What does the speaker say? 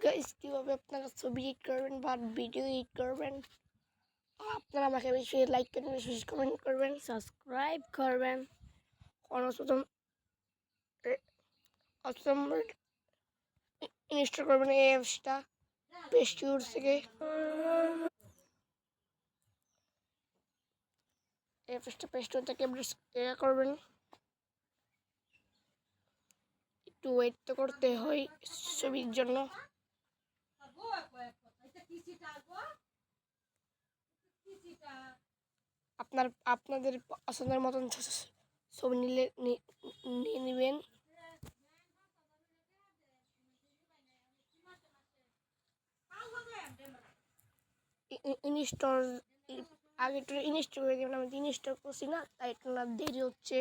Guys কীভাবে আপনারা ছবি এডিট করবেন বা ভিডিও এডিট করবেন। আপনারা আমাকে বেশি লাইক করবেন, বেশি কমেন্ট করবেন, সাবস্ক্রাইব করবেন। অসম ইনস্টল করবেন এই অ্যাপসটা প্লে স্টোর থেকে। অ্যাপসটা প্লে স্টোর থেকে করবেন। একটু ওয়েট তো করতে হয় ছবির জন্য। আপনাদের পছন্দের মতন ছবি নিয়ে নেবেন। ইনস্টল আগে একটু ইনস্টল করে দেবেন। আমি ইনস্টল করছি না, তাই একটু না দেরি হচ্ছে।